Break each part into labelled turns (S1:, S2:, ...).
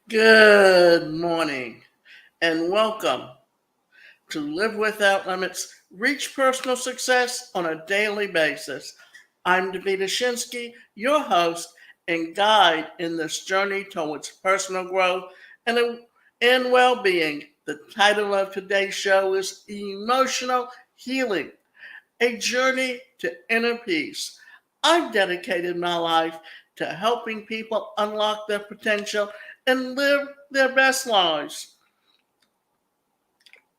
S1: Good morning and welcome to Live Without Limits, Reach Personal Success on a Daily Basis. I'm Davida Shinsky, your host and guide in this journey towards personal growth and well-being. The title of today's show is Emotional Healing, a journey to inner peace. I've dedicated my life to helping people unlock their potential and live their best lives.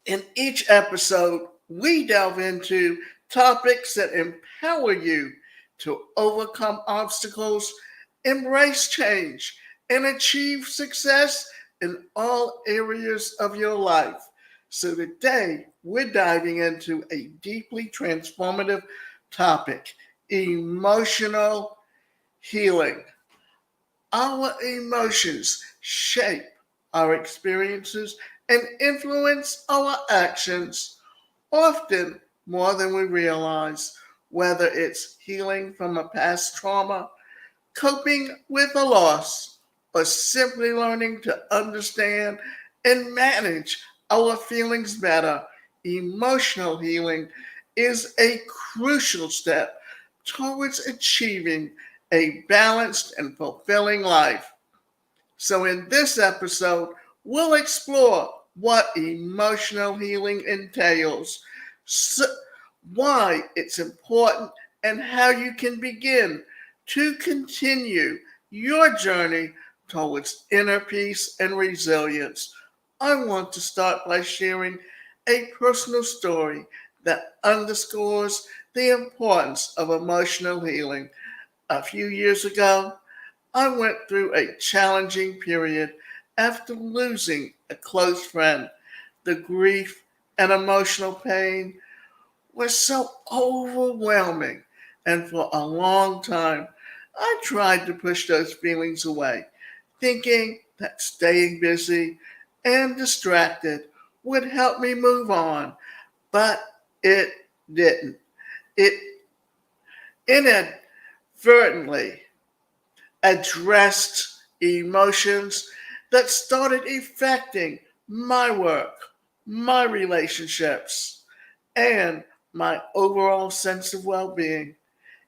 S1: In each episode, we delve into topics that empower you to overcome obstacles, embrace change, and achieve success in all areas of your life. So today, we're diving into a deeply transformative topic: emotional healing. Our emotions shape our experiences and influence our actions, often more than we realize, whether it's healing from a past trauma, coping with a loss, or simply learning to understand and manage our feelings better. Emotional healing is a crucial step towards achieving a balanced and fulfilling life. So, in this episode, we'll explore what emotional healing entails, why it's important, and how you can begin to continue your journey towards inner peace and resilience. I want to start by sharing a personal story that underscores the importance of emotional healing. A few years ago, I went through a challenging period after losing a close friend. The grief and emotional pain were so overwhelming, and for a long time, I tried to push those feelings away, thinking that staying busy and distracted would help me move on, but it didn't. It inadvertently addressed emotions that started affecting my work, my relationships, and my overall sense of well being.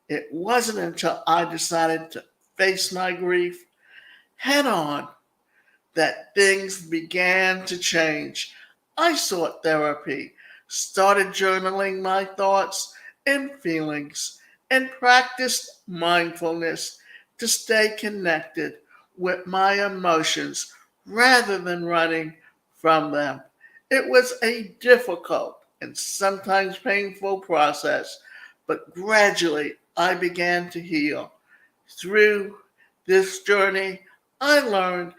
S1: It wasn't until I decided to face my grief head on that things began to change. I sought therapy, started journaling my thoughts and feelings, and practiced mindfulness to stay connected with my emotions rather than running from them. It was a difficult and sometimes painful process, but gradually I began to heal. Through this journey, I learned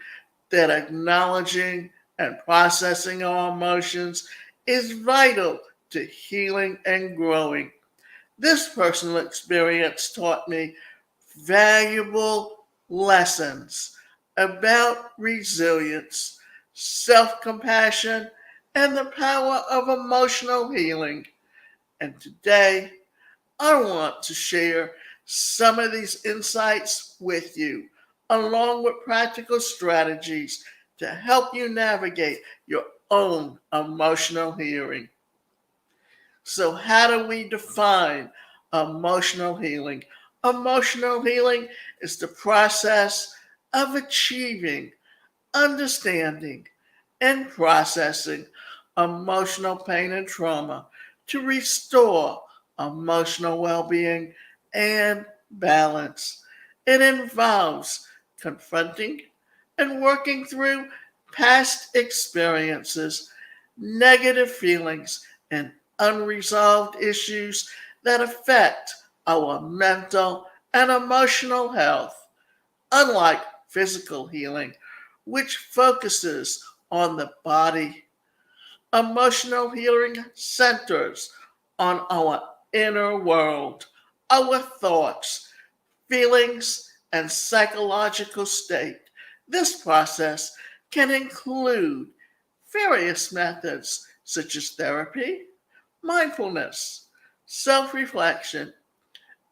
S1: that acknowledging and processing our emotions is vital to healing and growing. This personal experience taught me valuable lessons about resilience, self compassion, and the power of emotional healing. And today, I want to share some of these insights with you, along with practical strategies to help you navigate your own emotional healing. So, how do we define emotional healing? Emotional healing is the process of achieving, understanding, and processing emotional pain and trauma to restore emotional well being and balance. It involves confronting and working through past experiences, negative feelings, and unresolved issues that affect our mental and emotional health. Unlike physical healing, which focuses on the body, emotional healing centers on our inner world, our thoughts, feelings, and psychological state. This process can include various methods such as therapy, mindfulness, self reflection,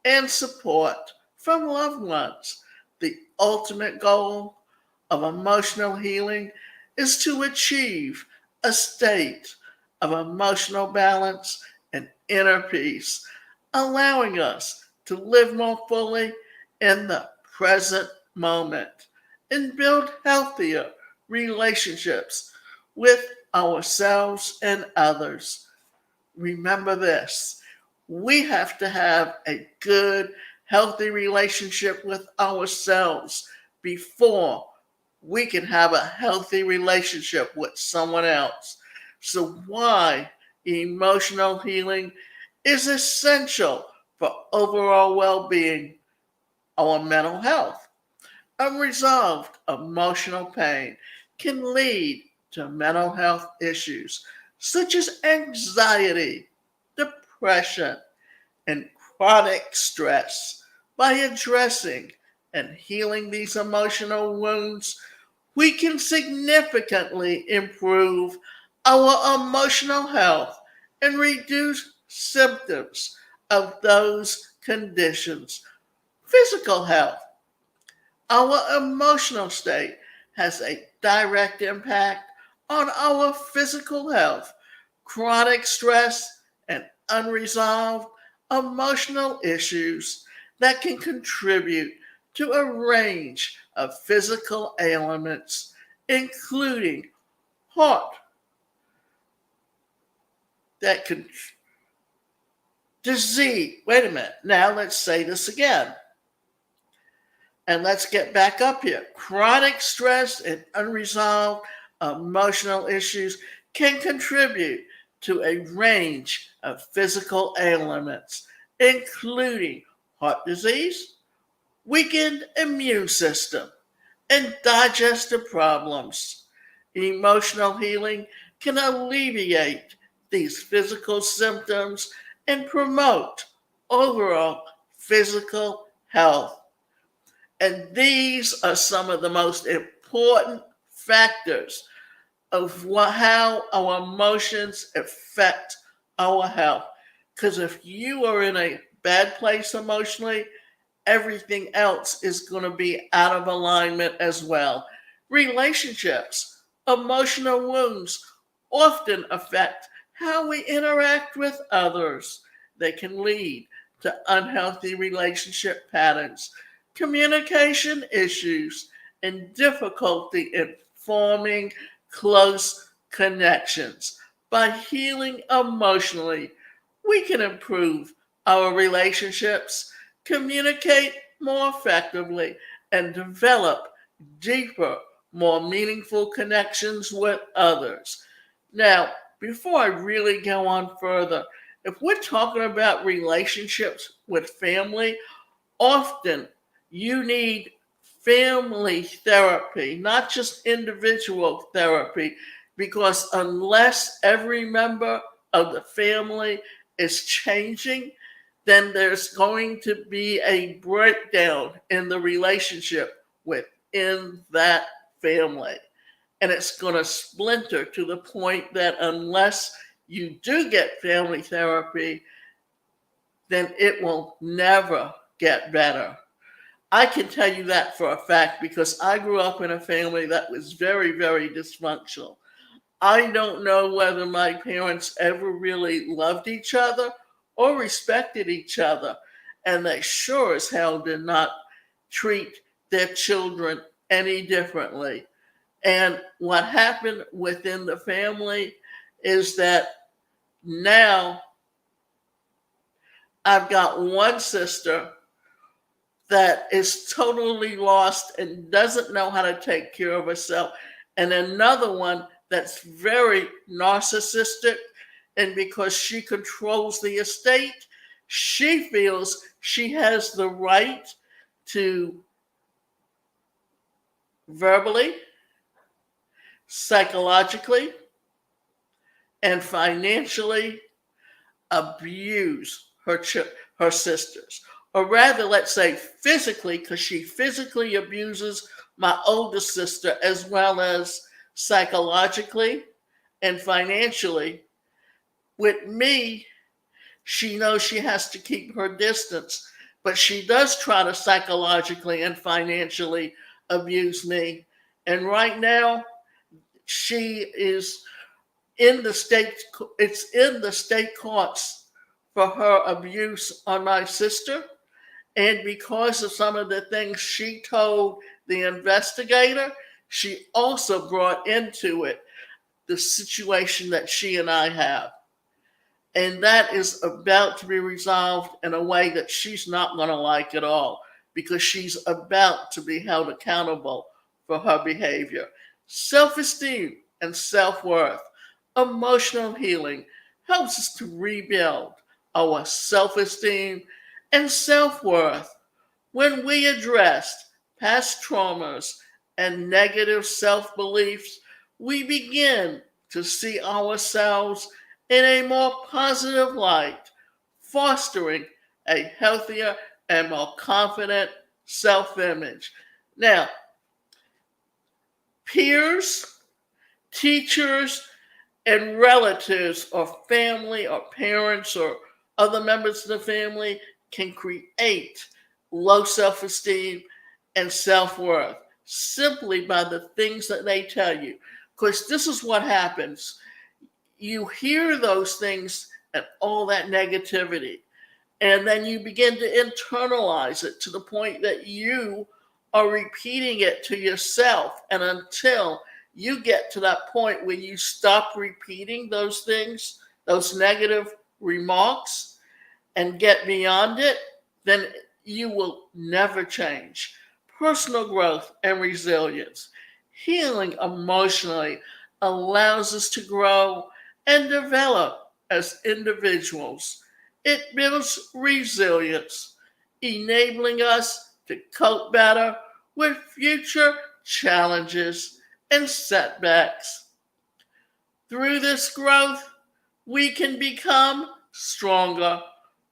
S1: and support from loved ones. The ultimate goal: of emotional healing is to achieve a state of emotional balance and inner peace, allowing us to live more fully in the present moment and build healthier relationships with ourselves and others. Remember this: we have to have a good, healthy relationship with ourselves before we can have a healthy relationship with someone else. So, why emotional healing is essential for overall well being, our mental health. Unresolved emotional pain can lead to mental health issues such as anxiety, depression, and chronic stress. By addressing and healing these emotional wounds, we can significantly improve our emotional health and reduce symptoms of those conditions. Physical health. Our emotional state has a direct impact on our physical health. Chronic stress and unresolved emotional issues that can contribute to a range of physical ailments, including heart that can disease. Wait a minute. Now let's say this again. And let's get back up here. Chronic stress and unresolved emotional issues can contribute to a range of physical ailments, including heart disease, weakened immune system, and digestive problems. Emotional healing can alleviate these physical symptoms and promote overall physical health. And these are some of the most important factors of how our emotions affect our health. Because if you are in a bad place emotionally, everything else is going to be out of alignment as well. Relationships, emotional wounds often affect how we interact with others. They can lead to unhealthy relationship patterns, communication issues, and difficulty in forming close connections. By healing emotionally, we can improve our relationships, communicate more effectively, and develop deeper, more meaningful connections with others. Now, before I really go on further, if we're talking about relationships with family, often you need family therapy, not just individual therapy, because unless every member of the family is changing, then there's going to be a breakdown in the relationship within that family. And it's going to splinter to the point that unless you do get family therapy, then it will never get better. I can tell you that for a fact because I grew up in a family that was very, very dysfunctional. I don't know whether my parents ever really loved each other or respected each other. And they sure as hell did not treat their children any differently. And what happened within the family is that now I've got one sister that is totally lost and doesn't know how to take care of herself, and another one that's very narcissistic. And because she controls the estate, she feels she has the right to verbally, psychologically, and financially abuse her sisters. Or rather, let's say physically, because she physically abuses my older sister as well as psychologically and financially. With me, she knows she has to keep her distance, but she does try to psychologically and financially abuse me. And right now, she is in the state, it's in the state courts for her abuse on my sister. And because of some of the things she told the investigator, she also brought into it the situation that she and I have. And that is about to be resolved in a way that she's not going to like at all, because she's about to be held accountable for her behavior. Self esteem and self worth, emotional healing helps us to rebuild our self esteem and self worth. When we address past traumas and negative self beliefs, we begin to see ourselves in a more positive light, fostering a healthier and more confident self image. Now, peers, teachers, and relatives or family or parents or other members of the family can create low self esteem and self worth simply by the things that they tell you. Because this is what happens: you hear those things and all that negativity, and then you begin to internalize it to the point that you are repeating it to yourself. And until you get to that point where you stop repeating those things, those negative remarks, and get beyond it, then you will never change. Personal growth and resilience. Healing emotionally allows us to grow and develop as individuals. It builds resilience, enabling us to cope better with future challenges and setbacks. Through this growth, we can become stronger,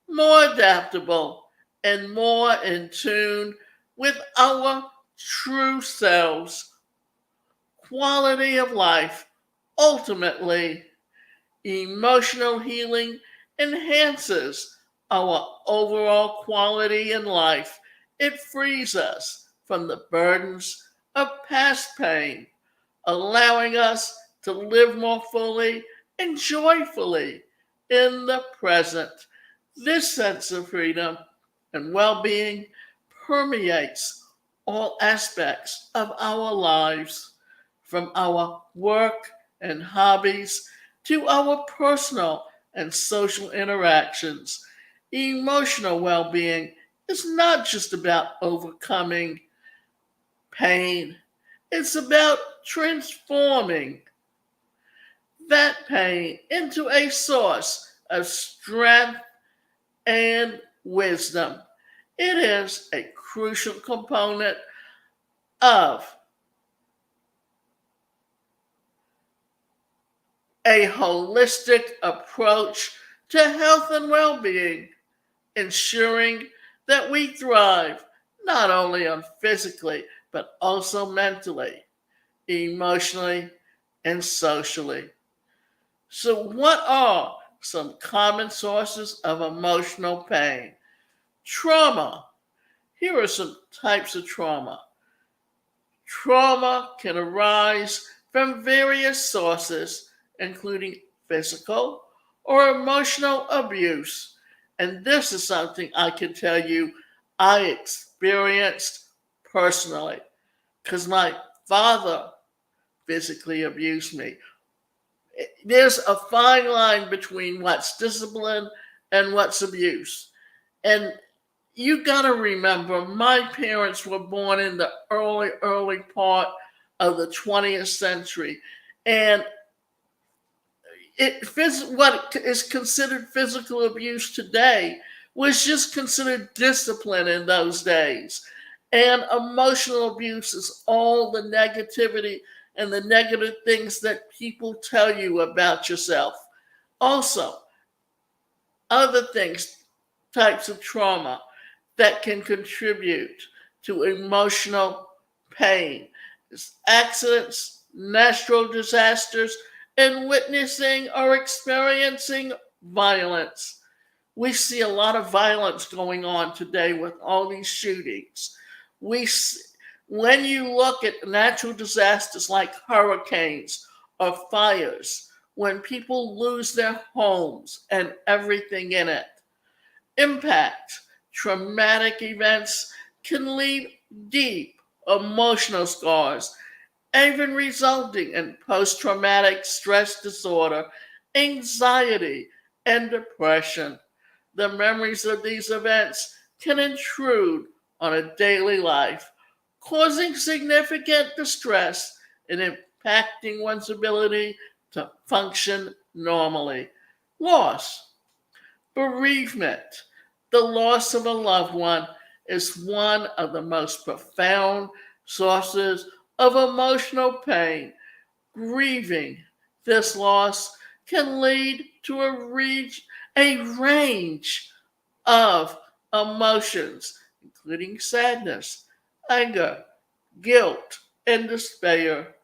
S1: more adaptable, and more in tune with our true selves. Quality of life. Ultimately, emotional healing enhances our overall quality in life. It frees us from the burdens of past pain, allowing us to live more fully and joyfully in the present. This sense of freedom and well being permeates all aspects of our lives, from our work and hobbies to our personal and social interactions. Emotional well being is not just about overcoming pain, it's about transforming that pain into a source of strength and wisdom. It is a crucial component of a holistic approach to health and well being, ensuring that we thrive not only on physically, but also mentally, emotionally, and socially. So, what are some common sources of emotional pain? Trauma. Here are some types of trauma. Trauma can arise from various sources, including physical or emotional abuse. And this is something I can tell you I experienced personally, because my father physically abused me. There's a fine line between what's discipline and what's abuse. And you got to remember, my parents were born in the early part of the 20th century. And what is considered physical abuse today was just considered discipline in those days. And emotional abuse is all the negativity and the negative things that people tell you about yourself. Also, other things, types of trauma that can contribute to emotional pain is accidents, natural disasters, and witnessing or experiencing violence. We see a lot of violence going on today with all these shootings. When you look at natural disasters like hurricanes or fires, when people lose their homes and everything in it, impact, traumatic events can leave deep emotional scars, even resulting in post traumatic stress disorder, anxiety, and depression. The memories of these events can intrude on a daily life, causing significant distress and impacting one's ability to function normally. Loss, bereavement, the loss of a loved one is one of the most profound sources of emotional pain. Grieving this loss can lead to a range of emotions, including sadness, anger, guilt, and despair.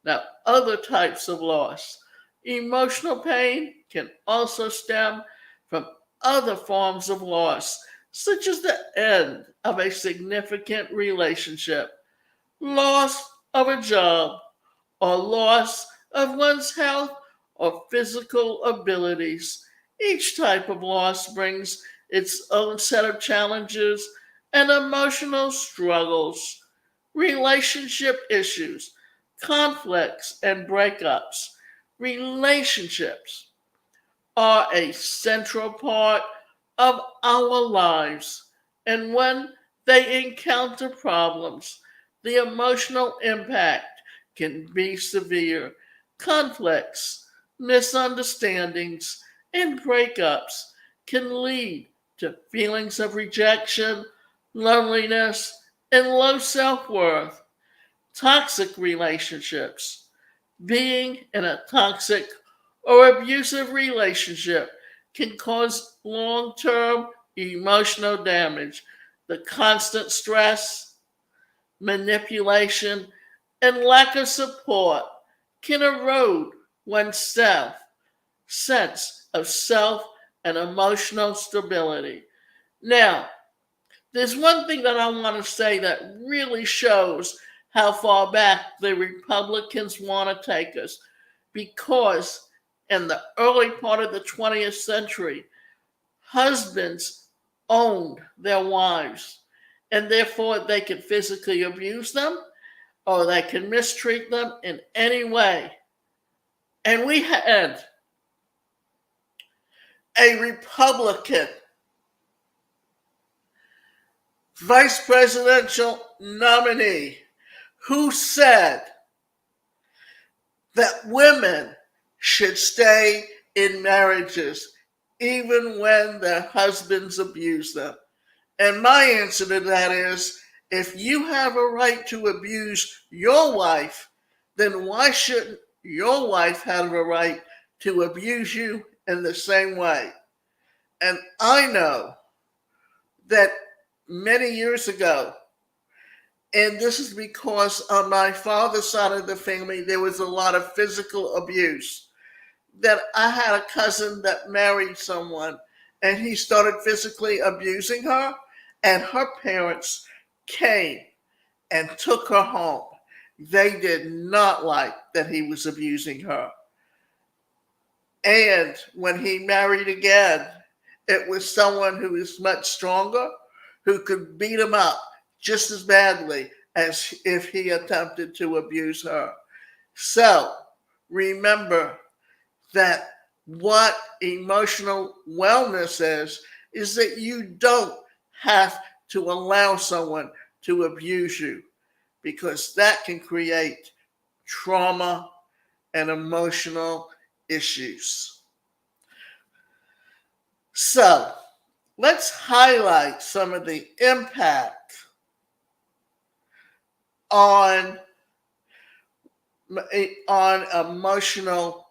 S1: Now, other types of loss. Emotional pain can also stem from other forms of loss, such as the end of a significant relationship, loss of a job, or loss of one's health or physical abilities. Each type of loss brings its own set of challenges and emotional struggles, relationship issues, conflicts, and breakups. Relationships are a central part of our lives, and when they encounter problems, the emotional impact can be severe. Conflicts, misunderstandings, and breakups can lead to feelings of rejection, loneliness, and low self worth. Toxic relationships. Being in a toxic or abusive relationship can cause long term emotional damage. The constant stress, manipulation, and lack of support can erode one's sense of self and emotional stability. Now, there's one thing that I want to say that really shows how far back the Republicans want to take us, because in the early part of the 20th century, husbands owned their wives, and therefore they could physically abuse them or they can mistreat them in any way. And we had a Republican vice presidential nominee who said that women should stay in marriages even when their husbands abuse them. And my answer to that is, if you have a right to abuse your wife, then why shouldn't your wife have a right to abuse you in the same way? And I know that many years ago, and this is because on my father's side of the family, there was a lot of physical abuse. That I had a cousin that married someone and he started physically abusing her, and her parents came and took her home. They did not like that he was abusing her. And when he married again, it was someone who was much stronger, who could beat him up just as badly as if he attempted to abuse her. So remember that what emotional wellness is that you don't have to allow someone to abuse you, because that can create trauma and emotional issues. So let's highlight some of the impact on emotional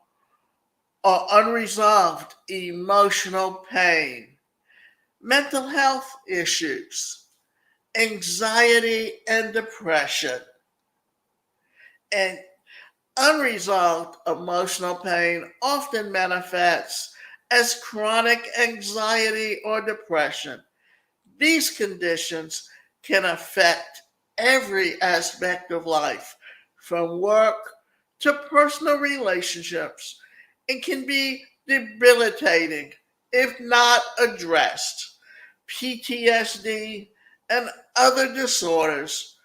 S1: or unresolved emotional pain, mental health issues, anxiety and depression, and unresolved emotional pain often manifests as chronic anxiety or depression. These conditions can affect every aspect of life, from work to personal relationships, and can be debilitating if not addressed. PTSD and other disorders,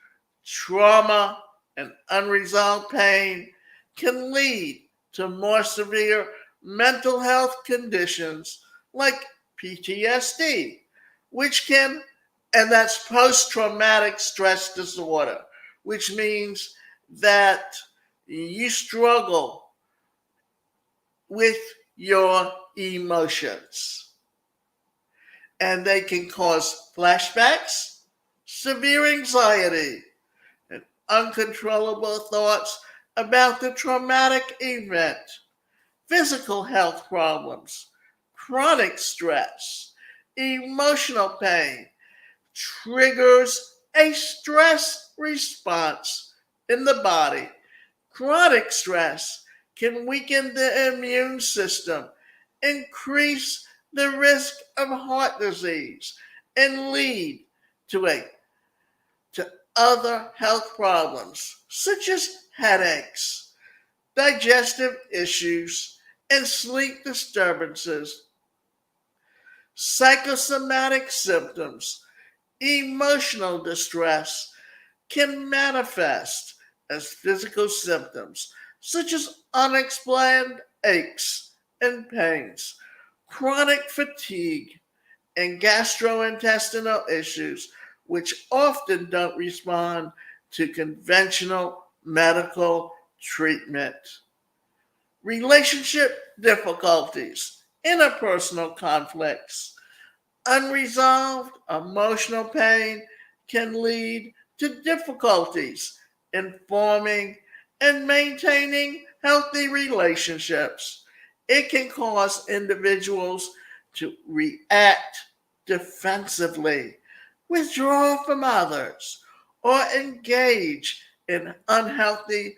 S1: trauma, and unresolved pain can lead to more severe mental health conditions like PTSD, which can, and that's post traumatic stress disorder, which means that you struggle with your emotions. And they can cause flashbacks, severe anxiety, and uncontrollable thoughts about the traumatic event, physical health problems, chronic stress, emotional pain, triggers a stress response in the body. Chronic stress can weaken the immune system, increase the risk of heart disease, and lead to to other health problems such as headaches, digestive issues, and sleep disturbances. Psychosomatic symptoms, emotional distress can manifest as physical symptoms such as unexplained aches and pains, chronic fatigue, and gastrointestinal issues, which often don't respond to conventional medical treatment. Relationship difficulties, interpersonal conflicts, unresolved emotional pain can lead to difficulties in forming and maintaining healthy relationships. It can cause individuals to react defensively, withdraw from others, or engage in unhealthy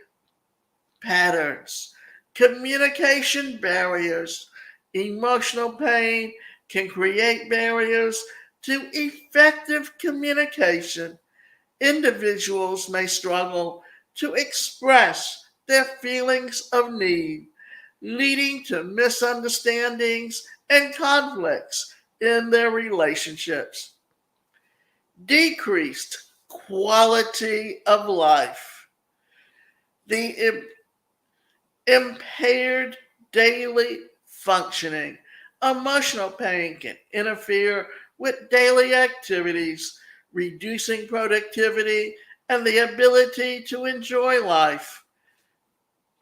S1: patterns. Communication barriers, emotional pain can create barriers to effective communication. Individuals may struggle to express their feelings of need, leading to misunderstandings and conflicts in their relationships. Decreased quality of life. The impaired daily functioning. Emotional pain can interfere with daily activities, reducing productivity and the ability to enjoy life.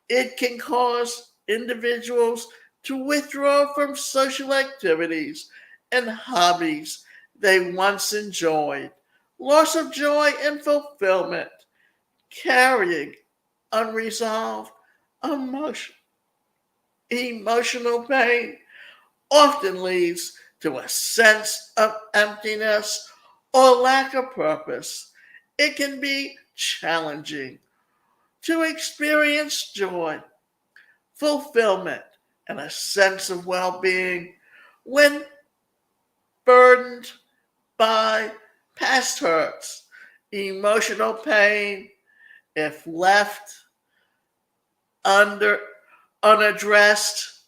S1: It can cause individuals to withdraw from social activities and hobbies they once enjoyed. Loss of joy and fulfillment, carrying unresolved emotion, emotional pain often leads to a sense of emptiness or lack of purpose. It can be challenging to experience joy, fulfillment, and a sense of well being when burdened by past hurts. Emotional pain, if left under unaddressed,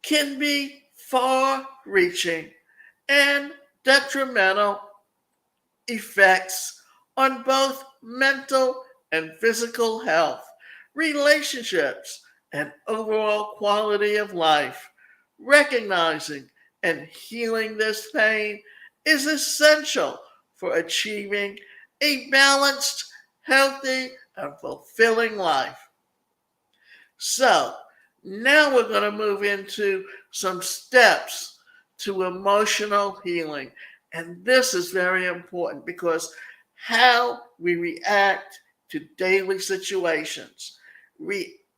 S1: can be far reaching and detrimental effects on both mental and physical health, relationships, and overall quality of life. Recognizing and healing this pain is essential for achieving a balanced, healthy, and fulfilling life. So, now we're going to move into some steps to emotional healing. And this is very important because how we react to daily situations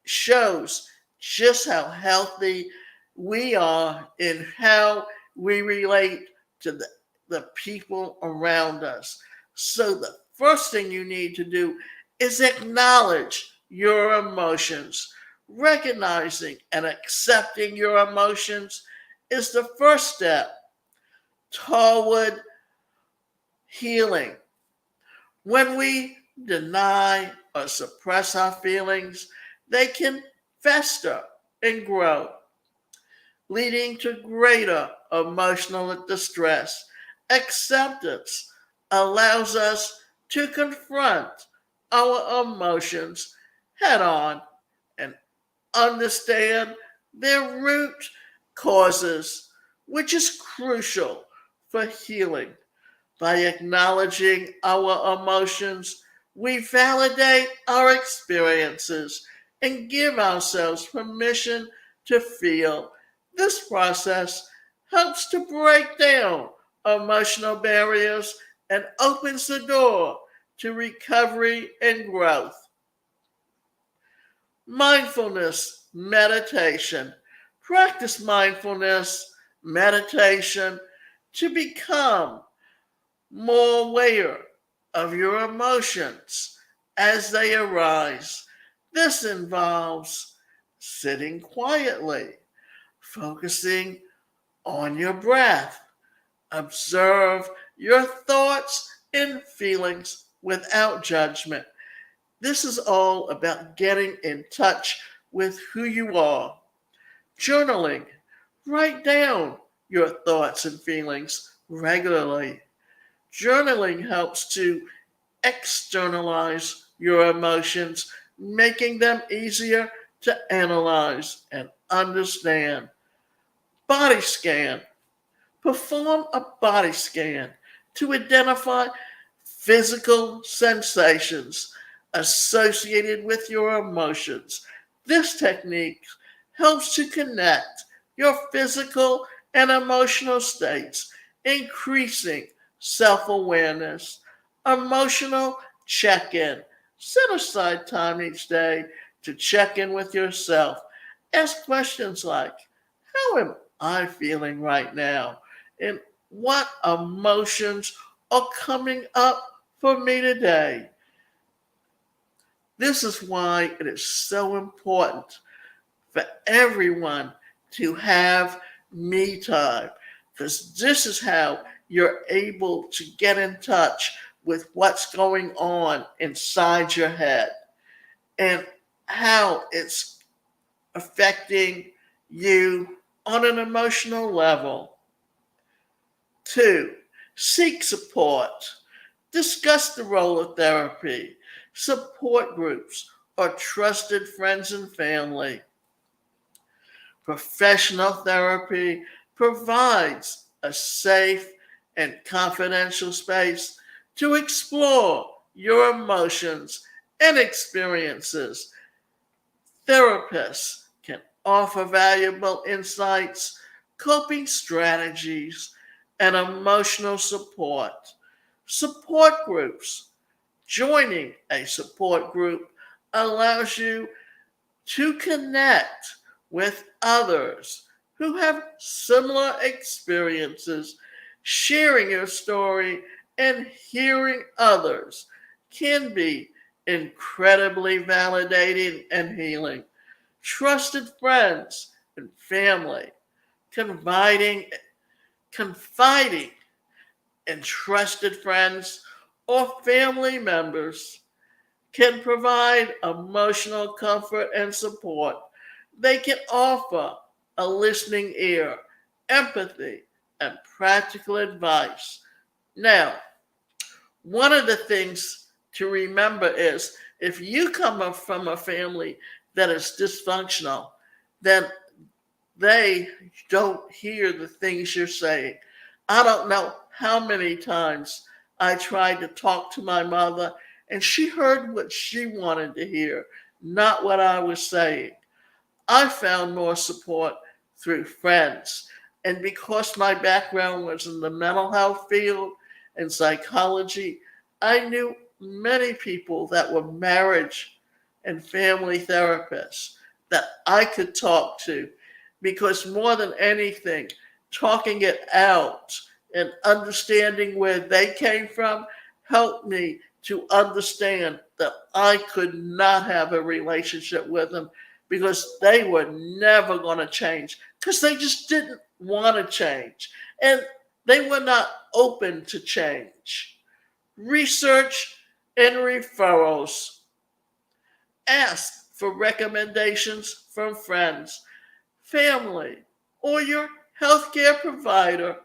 S1: shows just how healthy we are in how we relate to the people around us. So the first thing you need to do is acknowledge your emotions. Recognizing and accepting your emotions is the first step toward healing. When we deny or suppress our feelings, they can fester and grow, leading to greater emotional distress. Acceptance allows us to confront our emotions head on and understand their root causes, which is crucial for healing. By acknowledging our emotions, we validate our experiences and give ourselves permission to feel. This process helps to break down emotional barriers and opens the door to recovery and growth. Mindfulness meditation. Practice mindfulness meditation to become more aware of your emotions as they arise. This involves sitting quietly, focusing on your breath. Observe your thoughts and feelings without judgment. This is all about getting in touch with who you are. Journaling. Write down your thoughts and feelings regularly. Journaling helps to externalize your emotions, making them easier to analyze and understand. Body scan. Perform a body scan to identify physical sensations associated with your emotions. This technique helps to connect your physical and emotional states, increasing self awareness. Emotional check in. Set aside time each day to check in with yourself. Ask questions like, how am I feeling right now? And what emotions are coming up for me today? This is why it is so important for everyone to have me time, because this is how you're able to get in touch with what's going on inside your head and how it's affecting you on an emotional level. Two, seek support. Discuss the role of therapy, support groups, or trusted friends and family. Professional therapy provides a safe and confidential space to explore your emotions and experiences. Therapists can offer valuable insights, coping strategies, and emotional support. Support groups. Joining a support group allows you to connect with others who have similar experiences. Sharing your story and hearing others can be incredibly validating and healing. Trusted friends and family, confiding, confiding in trusted friends or family members can provide emotional comfort and support. They can offer a listening ear, empathy, and practical advice. Now, one of the things to remember is if you come up from a family that is dysfunctional, then they don't hear the things you're saying. I don't know how many times I tried to talk to my mother and she heard what she wanted to hear, not what I was saying. I found more support through friends. And because my background was in the mental health field and psychology, I knew many people that were marriage and family therapists that I could talk to because more than anything, talking it out and understanding where they came from helped me to understand that I could not have a relationship with them because they were never going to change because they just didn't want to change and they were not open to change. Research and referrals. Ask for recommendations from friends, family, or your healthcare provider.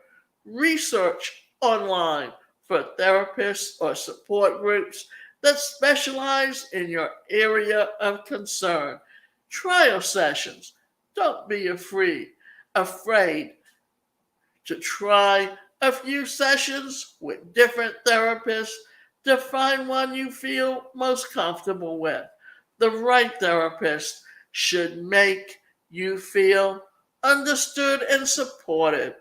S1: Research online for therapists or support groups that specialize in your area of concern. Trial sessions. Don't be afraid to try a few sessions with different therapists to find one you feel most comfortable with. The right therapist should make you feel understood and supported.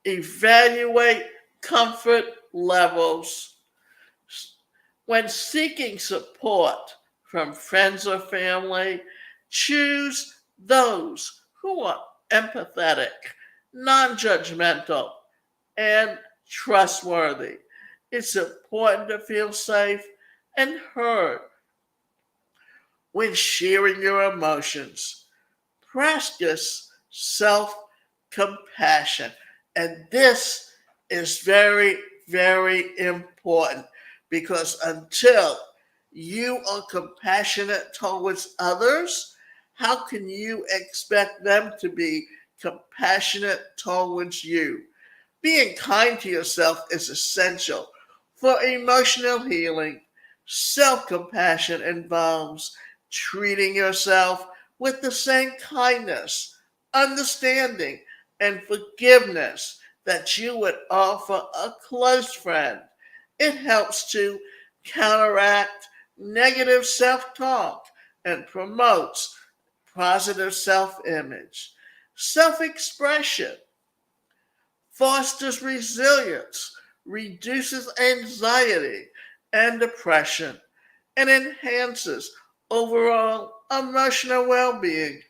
S1: Evaluate comfort levels. When seeking support from friends or family, choose those who are empathetic, non judgmental, and trustworthy. It's important to feel safe and heard when sharing your emotions. Practice self compassion. And this is very, very important because until you are compassionate towards others, how can you expect them to be compassionate towards you? Being kind to yourself is essential for emotional healing. Self compassion involves treating yourself with the same kindness, understanding, and forgiveness that you would offer a close friend. It helps to counteract negative self talk and promotes positive self image. Self expression fosters resilience, reduces anxiety and depression, and enhances overall emotional well being.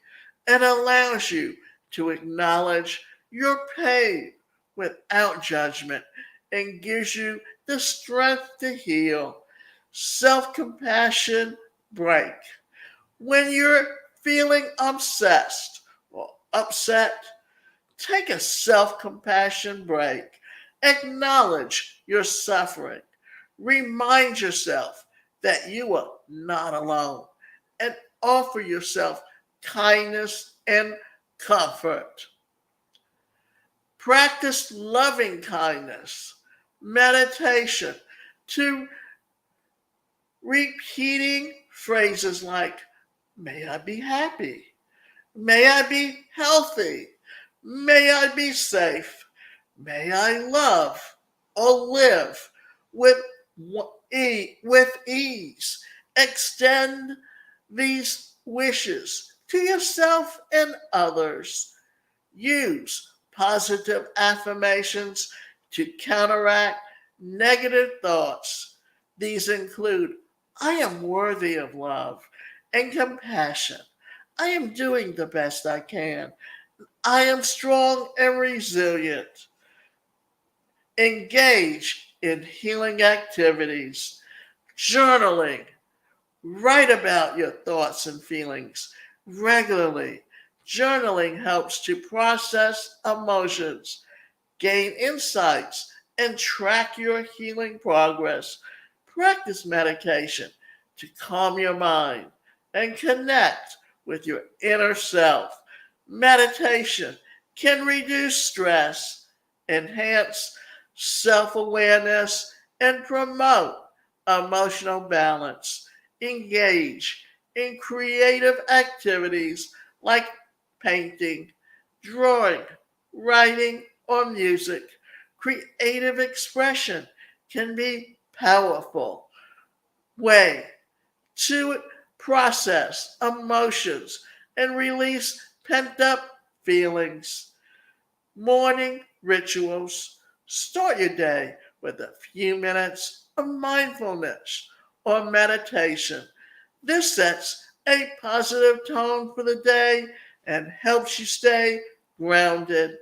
S1: It allows you to acknowledge your pain without judgment and gives you the strength to heal. Self compassion break. When you're feeling obsessed or upset, take a self compassion break. Acknowledge your suffering. Remind yourself that you are not alone and offer yourself kindness and comfort. Practice loving kindness, meditation, to repeating phrases like, may I be happy, may I be healthy, may I be safe, may I love or live with, with ease. Extend these wishes to yourself and others. Use positive affirmations to counteract negative thoughts. These include, I am worthy of love and compassion. I am doing the best I can. I am strong and resilient. Engage in healing activities, journaling. Write about your thoughts and feelings regularly. Journaling helps to process emotions, gain insights, and track your healing progress. Practice meditation to calm your mind and connect with your inner self. Meditation can reduce stress, enhance self awareness, and promote emotional balance. Engage in creative activities like painting, drawing, writing, or music. Creative expression can be powerful way to process emotions and release pent up feelings. Morning rituals. Start your day with a few minutes of mindfulness or meditation. This sets a positive tone for the day and helps you stay grounded.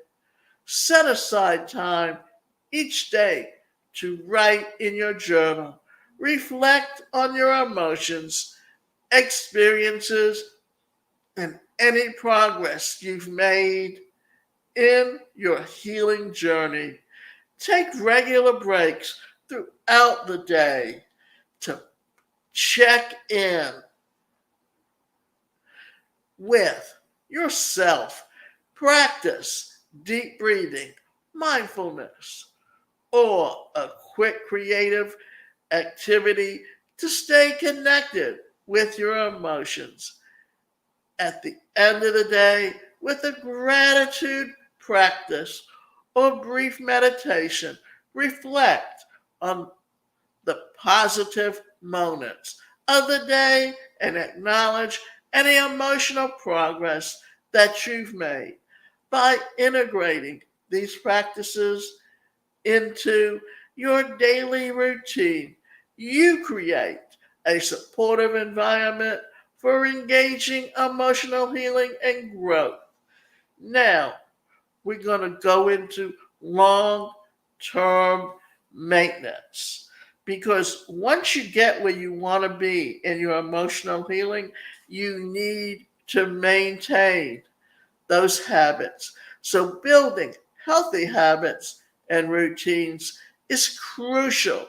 S1: Set aside time each day to write in your journal. Reflect on your emotions, experiences, and any progress you've made in your healing journey. Take regular breaks throughout throughout the day to check in with yourself. Practice deep breathing, mindfulness, or a quick creative activity to stay connected with your emotions. At the end of the day, with a gratitude practice or brief meditation, reflect on the positive moments of the day and acknowledge any emotional progress that you've made. By integrating these practices into your daily routine, you create a supportive environment for engaging emotional healing and growth. Now, we're going to go into long term maintenance. Because once you get where you want to be in your emotional healing, you need to maintain those habits. So, building healthy habits and routines is crucial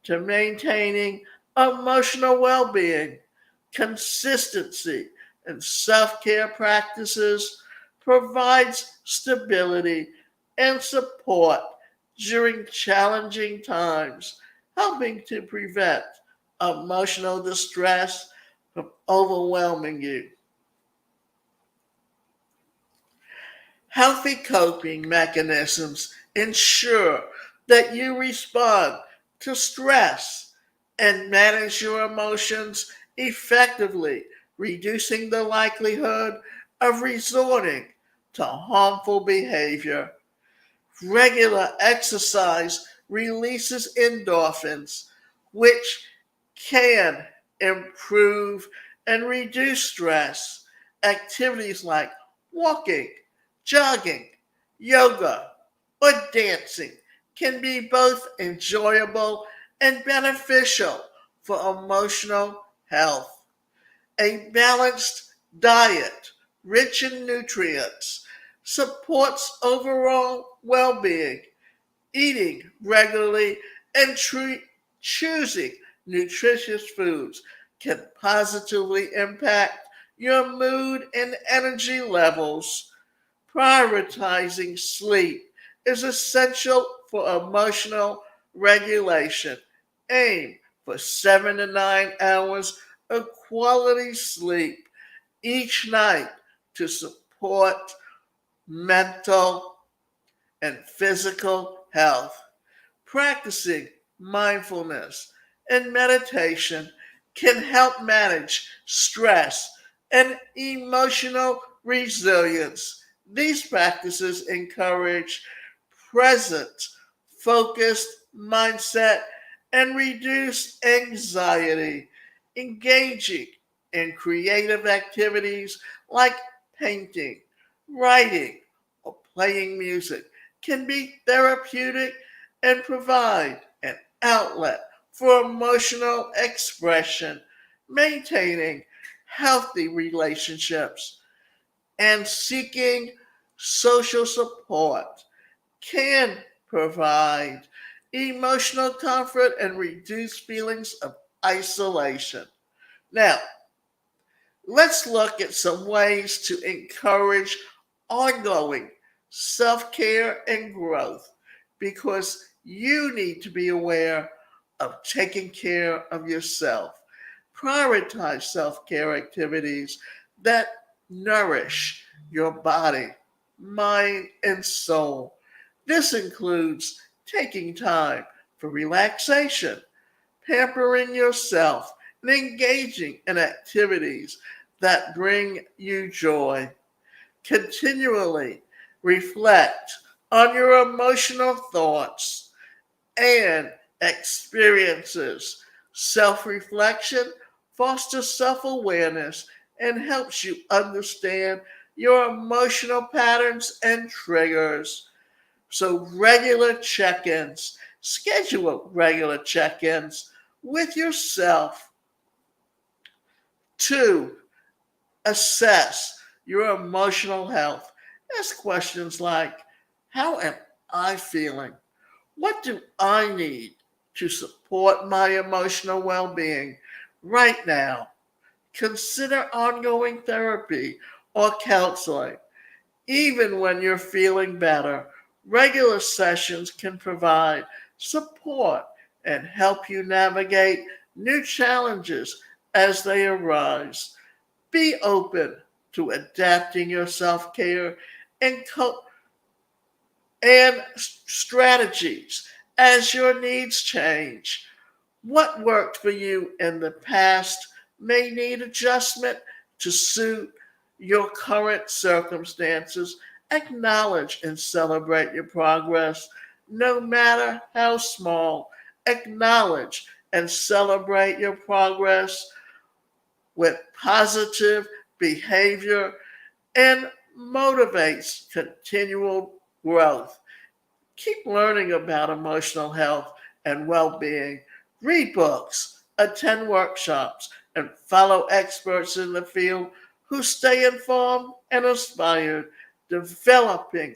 S1: to maintaining emotional well being. Consistency and self care practices provides stability and support during challenging times, helping to prevent emotional distress from overwhelming you. Healthy coping mechanisms ensure that you respond to stress and manage your emotions effectively, reducing the likelihood of resorting to harmful behavior. Regular exercise releases endorphins, which can improve and reduce stress. Activities like walking, jogging, yoga, or dancing can be both enjoyable and beneficial for emotional health. A balanced diet, rich in nutrients, supports overall well being. Eating regularly and choosing nutritious foods can positively impact your mood and energy levels. Prioritizing sleep is essential for emotional regulation. Aim for 7 to 9 hours of quality sleep each night to support mental and physical health. Practicing mindfulness and meditation can help manage stress and emotional resilience. These practices encourage present, focused mindset and reduce anxiety. Engaging in creative activities like painting, writing, or playing music can be therapeutic and provide an outlet for emotional expression. Maintaining healthy relationships and seeking social support can provide emotional comfort and reduce feelings of isolation. Now, let's look at some ways to encourage ongoing self care and growth because you need to be aware of taking care of yourself. Prioritize self care activities that nourish your body, mind, and soul. This includes taking time for relaxation, pampering yourself, and engaging in activities that bring you joy. Continually reflect on your emotional thoughts and experiences. Self reflection fosters self awareness and helps you understand your emotional patterns and triggers. So, regular check ins, schedule regular check ins with yourself to assess your emotional health. Ask questions like, how am I feeling? What do I need to support my emotional well-being right now, consider ongoing therapy or counseling. Even when you're feeling better, regular sessions can provide support and help you navigate new challenges as they arise. Be open to adapting your self-care and strategies as your needs change. What worked for you in the past may need adjustment to suit your current circumstances. Acknowledge and celebrate your progress, no matter how small. Acknowledge and celebrate your progress with positive behavior and motivates continual growth. Keep learning about emotional health and well-being. Read books, attend workshops, and follow experts in the field who stay informed and inspired, developing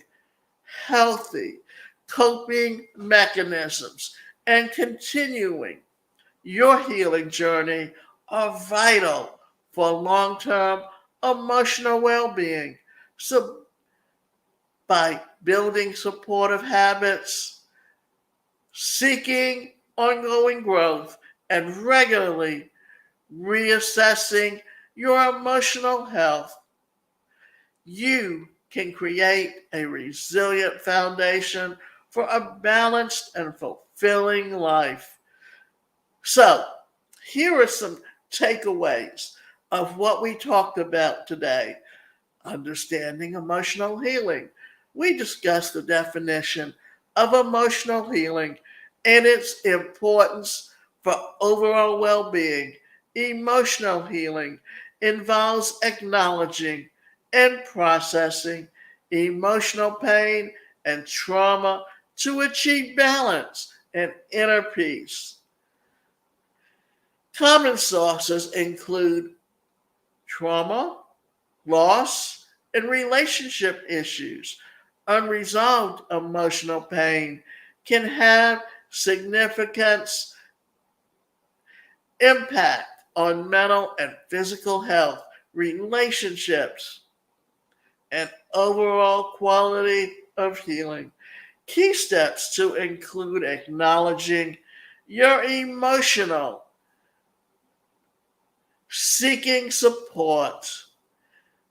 S1: healthy coping mechanisms and continuing your healing journey are vital for long-term emotional well-being. So by building supportive habits, seeking ongoing growth, and regularly reassessing your emotional health, you can create a resilient foundation for a balanced and fulfilling life. So, here are some takeaways of what we talked about today. Understanding emotional healing. We discussed the definition of emotional healing and its importance for overall well being. Emotional healing involves acknowledging and processing emotional pain and trauma to achieve balance and inner peace. Common sources include trauma, loss, and relationship issues. Unresolved emotional pain can have significant impact on mental and physical health, relationships, and overall quality of healing. Key steps to include acknowledging your emotional, seeking support,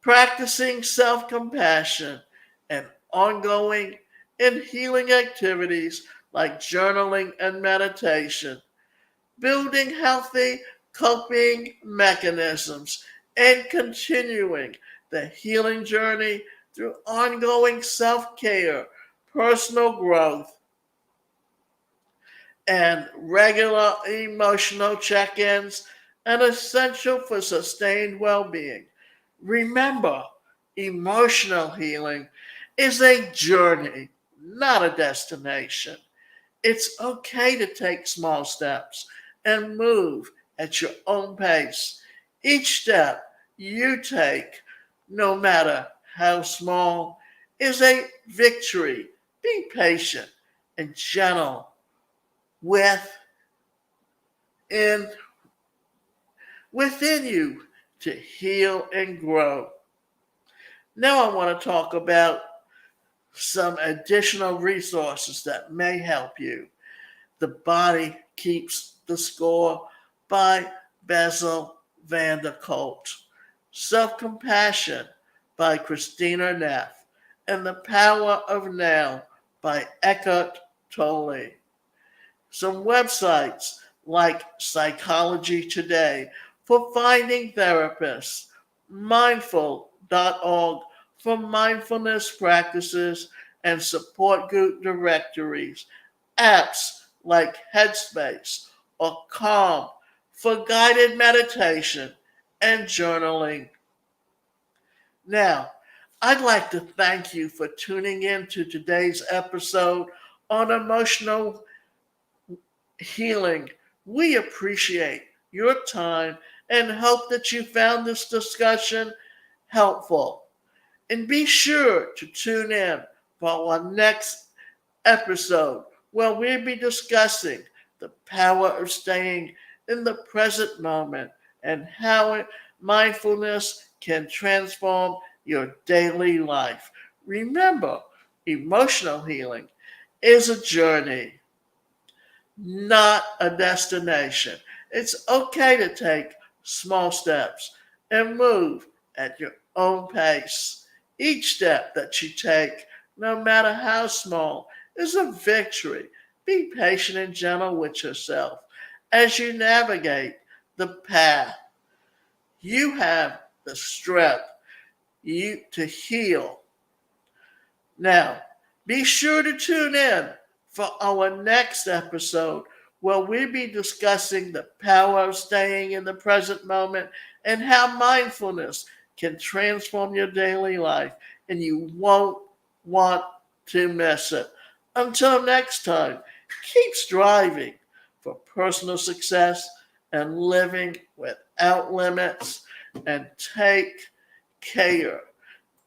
S1: practicing self-compassion, and ongoing and healing activities like journaling and meditation, building healthy coping mechanisms, and continuing the healing journey through ongoing self-care, personal growth, and regular emotional check-ins are essential for sustained well-being. Remember, emotional healing is a journey, not a destination. It's okay to take small steps and move at your own pace. Each step you take, no matter how small, is a victory. Be patient and gentle with in within you to heal and grow. Now I want to talk about some additional resources that may help you. The Body Keeps the Score by Basil van der Kolk, Self-Compassion by Christina Neff, and The Power of Now by Eckhart Tolle. Some websites like Psychology Today for finding therapists, mindful.org for mindfulness practices and support group directories, apps like Headspace or Calm for guided meditation and journaling. Now, I'd like to thank you for tuning in to today's episode on emotional healing. We appreciate your time and hope that you found this discussion helpful. And be sure to tune in for our next episode where we'll be discussing the power of staying in the present moment and how mindfulness can transform your daily life. Remember, emotional healing is a journey, not a destination. It's okay to take small steps and move at your own pace. Each step that you take, no matter how small, is a victory. Be patient and gentle with yourself as you navigate the path. You have the strength to heal. Now, be sure to tune in for our next episode where we'll be discussing the power of staying in the present moment and how mindfulness can transform your daily life, and you won't want to miss it. Until next time, keep striving for personal success and living without limits, and take care.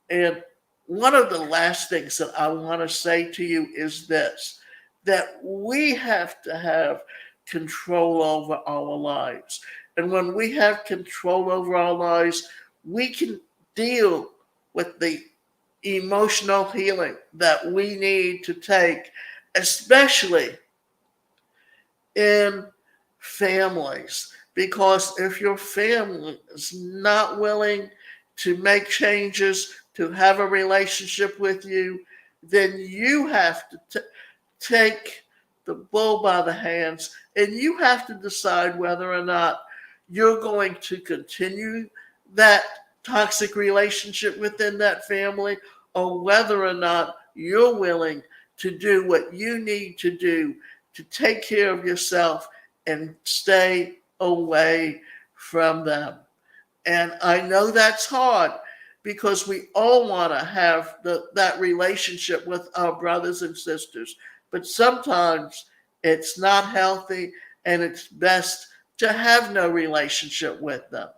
S1: And one of the last things that I want to say to you is this, that we have to have control over our lives. And when we have control over our lives, we can deal with the emotional healing that we need to take, especially in families. Because if your family is not willing to make changes, to have a relationship with you, then you have to take the bull by the hands and you have to decide whether or not you're going to continue that toxic relationship within that family, or whether or not you're willing to do what you need to do to take care of yourself and stay away from them. And I know that's hard because we all want to have that relationship with our brothers and sisters. But sometimes it's not healthy and it's best to have no relationship with them.